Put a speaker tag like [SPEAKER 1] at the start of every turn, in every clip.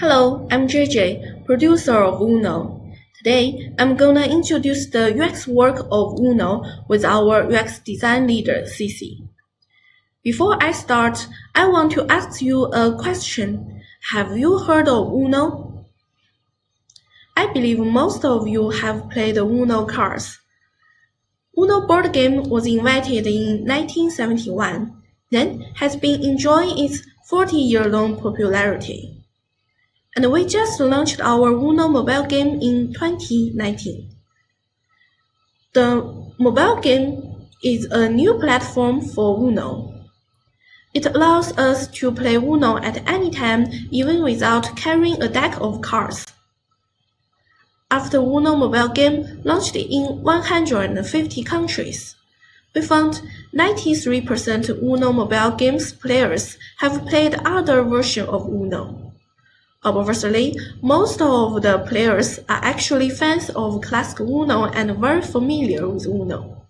[SPEAKER 1] Hello, I'm JJ, producer of Uno. Today, I'm gonna introduce the UX work of Uno with our UX design leader, Sisi. Before I start, I want to ask you a question. Have you heard of Uno? I believe most of you have played Uno cards. Uno board game was invented in 1971, then has been enjoying its 40-year-long popularity. And we just launched our Uno mobile game in 2019. The mobile game is a new platform for Uno. It allows us to play Uno at any time, even without carrying a deck of cards. After Uno mobile game launched in 150 countries, we found 93% Uno mobile games players have played other versions of Uno. Obviously, most of the players are actually fans of classic Uno and very familiar with Uno.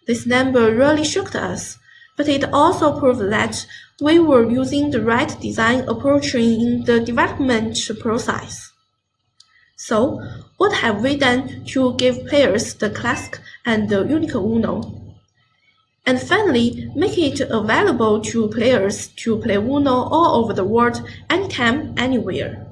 [SPEAKER 1] This number really shocked us, but it also proved that we were using the right design approach in the development process. So, what have we done to give players the classic and the unique Uno? And finally, make it available to players to play Uno all over the world, anytime, anywhere.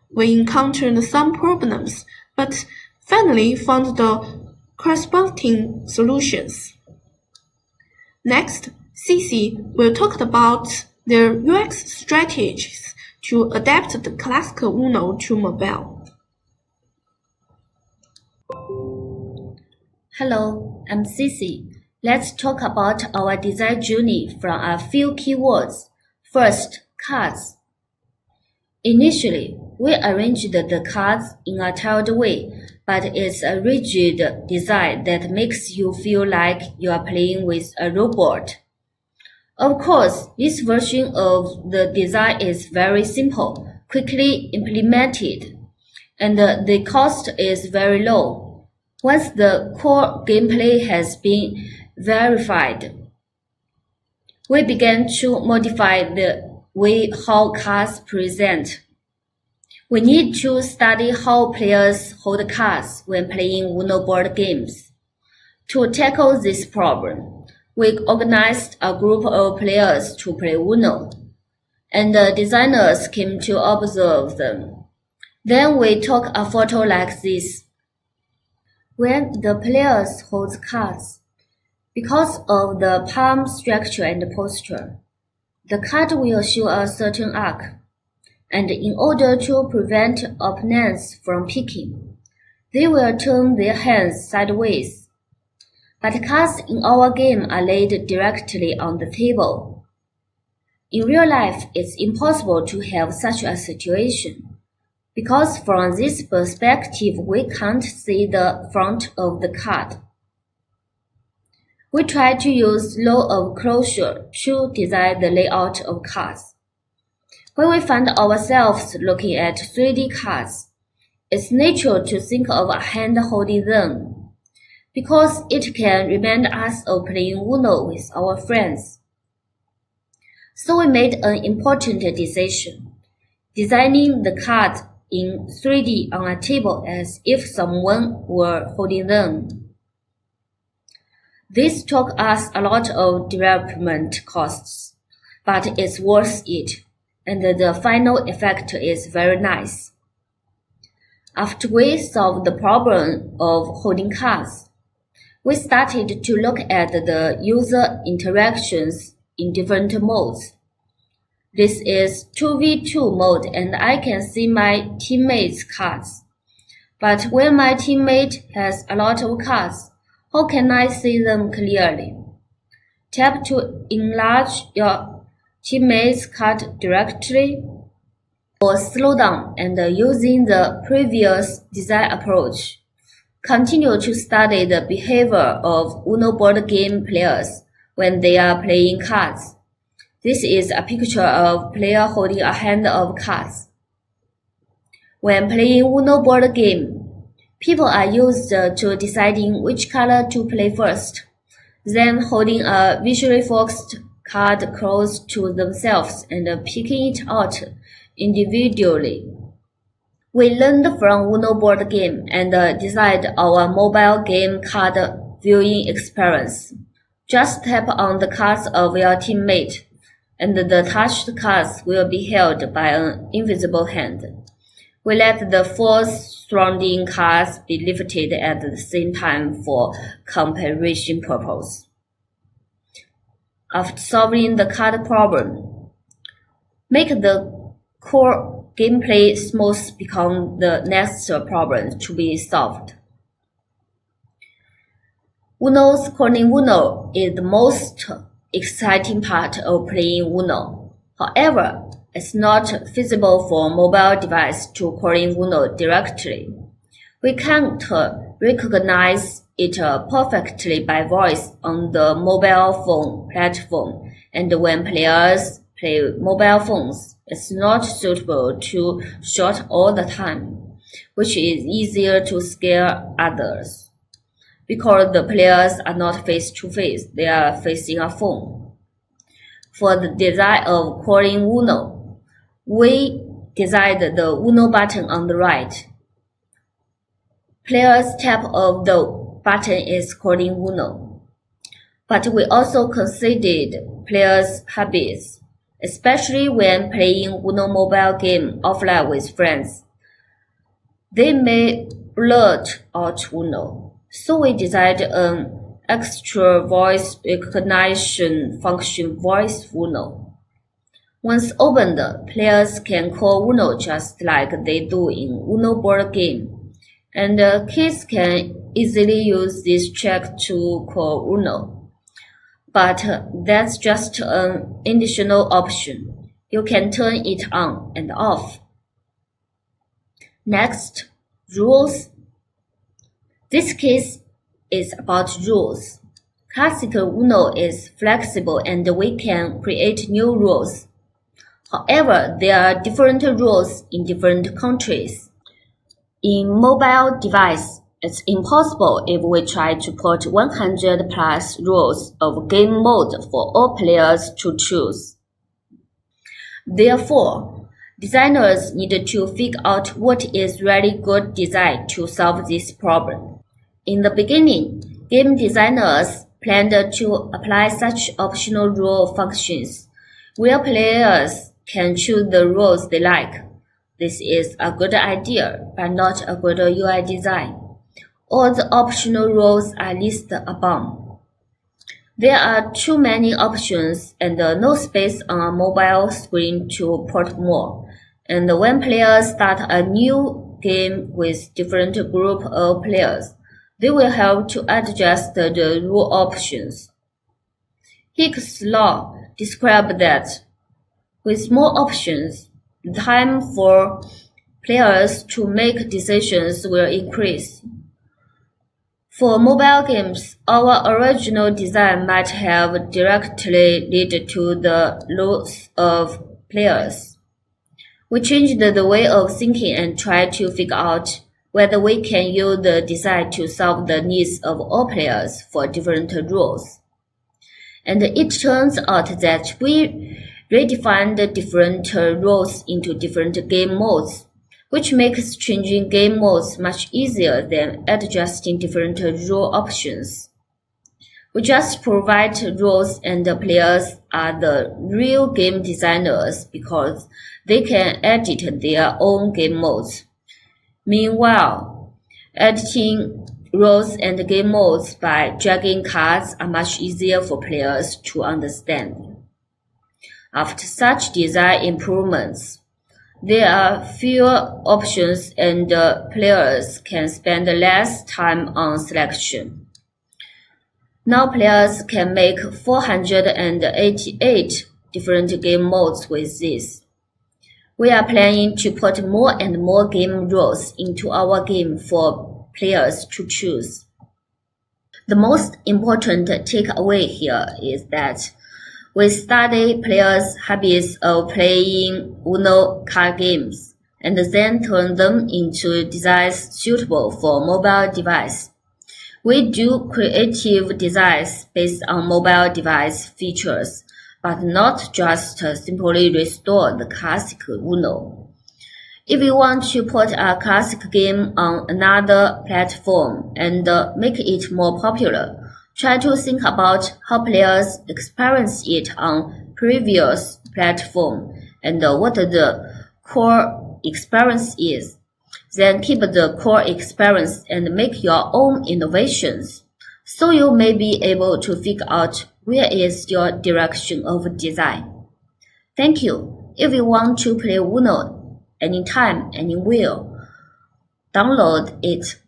[SPEAKER 1] We encountered some problems, but finally found the corresponding solutions. Next, Sisi will talk about their UX strategies to adapt the classic Uno to mobile.
[SPEAKER 2] Hello, I'm Sisi. Let's talk about our design journey from a few keywords. First, cards. Initially, we arranged the cards in a tiled way, but it's a rigid design that makes you feel like you are playing with a robot. Of course, this version of the design is very simple, quickly implemented, and the cost is very low. Once the core gameplay has been verified, we began to modify the way how cards present. We need to study how players hold cards when playing Uno board games. To tackle this problem, we organized a group of players to play Uno, and the designers came to observe them. Then we took a photo like this. When the players hold cards, because of the palm structure and posture, the card will show a certain arc, and in order to prevent opponents from picking, they will turn their hands sideways. But cards in our game are laid directly on the table. In real life, it's impossible to have such a situation, because from this perspective we can't see the front of the card. We try to use law of closure to design the layout of cards. When we find ourselves looking at 3D cards, it's natural to think of a hand holding them, because it can remind us of playing Uno with our friends. So we made an important decision, designing the cards in 3D on a table as if someone were holding them. This took us a lot of development costs, but it's worth it, and the final effect is very nice. After we solved the problem of holding cards, we started to look at the user interactions in different modes. This is 2v2 mode, and I can see my teammates' cards. But when my teammate has a lot of cards, how can I see them clearly? Tap to enlarge your teammate's card directly, or slow down and using the previous design approach. Continue to study the behavior of Uno board game players when they are playing cards. This is a picture of player holding a hand of cards. When playing Uno board game, people are used to deciding which color to play first, then holding a visually focused card close to themselves and picking it out individually. We learned from Uno board game and designed our mobile game card viewing experience. Just tap on the cards of your teammate, and the touched cards will be held by an invisible hand. We let the 4 surrounding cards be lifted at the same time for comparison purpose. After solving the card problem, make the core gameplay smooth become the next problem to be solved. Uno's calling Uno is the most exciting part of playing Uno. However, it's not feasible for a mobile device to calling Uno directly. We can't recognize it perfectly by voice on the mobile phone platform, and when players play mobile phones, it's not suitable to shout all the time, which is easier to scare others. Because the players are not face-to-face, they are facing a phone. For the design of calling Uno, we designed the Uno button on the right. Players' tap of the button is calling Uno. But we also considered players' habits, especially when playing Uno mobile game offline with friends. They may blurt out Uno. So we designed an extra voice recognition function, Voice Uno. Once opened, players can call Uno just like they do in Uno board game, and kids can easily use this check to call Uno. But that's just an additional option. You can turn it on and off. Next, rules. This case is about rules. Classical Uno is flexible and we can create new rules. However, there are different rules in different countries. In mobile device, it's impossible if we try to put 100 plus rules of game mode for all players to choose. Therefore, designers need to figure out what is really good design to solve this problem. In the beginning, game designers planned to apply such optional rule functions, where players can choose the rules they like. This is a good idea, but not a good UI design. All the optional rules are listed above. There are too many options and no space on a mobile screen to put more. And when players start a new game with different group of players, they will have to adjust the rule options. Hicks' law describes that with more options, the time for players to make decisions will increase. For mobile games, our original design might have directly led to the loss of players. We changed the way of thinking and tried to figure out whether we can use the design to solve the needs of all players for different rules. And it turns out that we redefined different rules into different game modes, which makes changing game modes much easier than adjusting different rule options. We just provide rules and the players are the real game designers because they can edit their own game modes. Meanwhile, editing rules and game modes by dragging cards are much easier for players to understand. After such design improvements, there are fewer options and players can spend less time on selection. Now players can make 488 different game modes with this. We are planning to put more and more game rules into our game for players to choose. The most important takeaway here is that we study players' habits of playing Uno card games and then turn them into designs suitable for mobile device. We do creative designs based on mobile device features, but not just simply restore the classic Uno. If you want to put a classic game on another platform and make it more popular, try to think about how players experience it on previous platform and what the core experience is. Then keep the core experience and make your own innovations, so you may be able to figure out where is your direction of design. Thank you. If you want to play Uno anytime, anywhere, download it